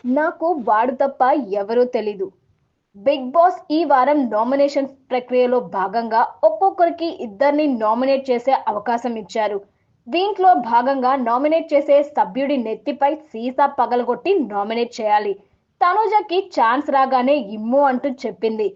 నాకు వాడు తప్ప ఎవరూ తెలీదు. 'బిగ్ బాస్' ఈ వారం నామినేషన్స్ ప్రక్రియలో భాగంగా ఒక్కొక్కరికి ఇద్దరిని నామినేట్ చేసే అవకాశం ఇచ్చారు. దీంట్లో భాగంగా నామినేట్ చేసే సభ్యుడి నెత్తిపై సీసా పగలగొట్టి నామినేట్ చేయాలి. తనుజకి ఛాన్స్ రాగానే ఇమ్ము అంటూ చెప్పింది.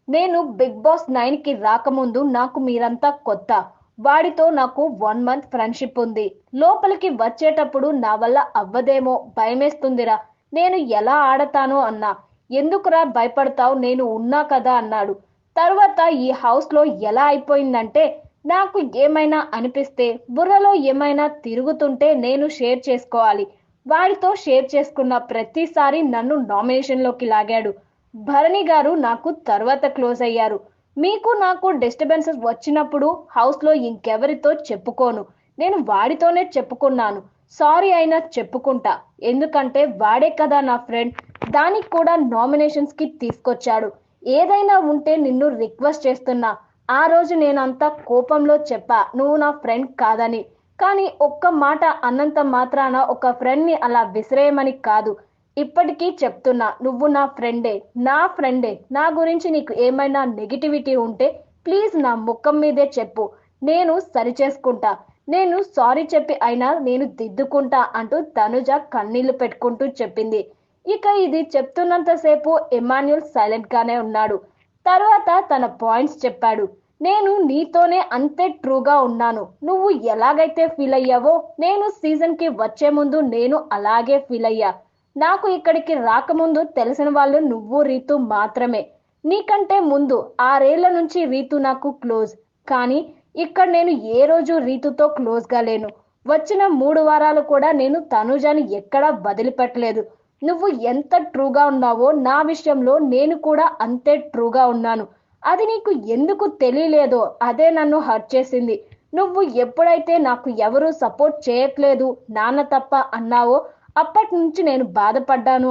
నేను 'బిగ్ బాస్ 9కి రాకముందు నాకు మీరంతా కొత్త. వాడితో నాకు 1 మంత్ ఫ్రెండ్షిప్ ఉంది. లోపలికి వచ్చేటప్పుడు నా వల్ల అవ్వదేమో, భయమేస్తుందిరా. నేను ఎలా ఆడతానో అన్నా. ఎందుకురా భయపడతావు, నేను ఉన్నా కదా అన్నాడు. తర్వాత ఈ హౌస్లో ఎలా అయిపోయిందంటే, నాకు ఏమైనా అనిపిస్తే, బుర్రలో ఏమైనా తిరుగుతుంటే నేను షేర్ చేసుకోవాలి. వాడితో షేర్ చేసుకున్న ప్రతిసారి నన్ను నామినేషన్లోకి లాగాడు. భరణి గారు నాకు తర్వాత క్లోజ్ అయ్యారు. మీకు నాకు డిస్టర్బెన్సెస్ వచ్చినప్పుడు హౌస్లో ఇంకెవరితో చెప్పుకోను. నేను వాడితోనే చెప్పుకున్నాను. సారీ అయినా చెప్పుకుంటా. ఎందుకంటే వాడే కదా నా ఫ్రెండ్. దానికి కూడా నామినేషన్స్కి తీసుకొచ్చాడు. ఏదైనా ఉంటే నిన్ను రిక్వెస్ట్ చేస్తున్నా. ఆ రోజు నేనంతా కోపంలో చెప్పా నువ్వు నా ఫ్రెండ్ కాదని. కానీ ఒక్క మాట అన్నంత మాత్రాన ఒక ఫ్రెండ్ని అలా విసిరేయమని కాదు. ఇప్పటికీ చెప్తున్నా, నువ్వు నా ఫ్రెండే. నా ఫ్రెండే. నా గురించి నీకు ఏమైనా నెగిటివిటీ ఉంటే ప్లీజ్ నా ముఖం మీదే చెప్పు. నేను సరిచేసుకుంటా. నేను సారీ చెప్పి అయినా నేను దిద్దుకుంటా అంటూ తనుజ కన్నీళ్లు పెట్టుకుంటూ చెప్పింది. ఇక ఇది చెప్తున్నంతసేపు ఎమాన్యుల్ సైలెంట్ గానే ఉన్నాడు. తర్వాత తన పాయింట్స్ చెప్పాడు. నేను నీతోనే అంతే ట్రూగా ఉన్నాను. నువ్వు ఎలాగైతే ఫీల్ అయ్యావో నేను సీజన్కి వచ్చే ముందు నేను అలాగే ఫీల్ అయ్యా. నాకు ఇక్కడికి రాకముందు తెలిసిన వాళ్ళు నువ్వు రీతు మాత్రమే. నీకంటే ముందు 6 ఏళ్ల నుంచి రీతు నాకు క్లోజ్. కానీ ఇక్కడ నేను ఏ రోజు రీతుతో క్లోజ్గా లేను. వచ్చిన 3 వారాలు కూడా నేను తనుజాని ఎక్కడా వదిలిపెట్టలేదు. నువ్వు ఎంత ట్రూగా ఉన్నావో నా విషయంలో నేను కూడా అంతే ట్రూగా ఉన్నాను. అది నీకు ఎందుకు తెలియలేదో అదే నన్ను హర్ట్ చేసింది. నువ్వు ఎప్పుడైతే నాకు ఎవరూ సపోర్ట్ చేయట్లేదు నాన్న తప్ప అన్నావో అప్పటి నుంచి నేను బాధపడ్డాను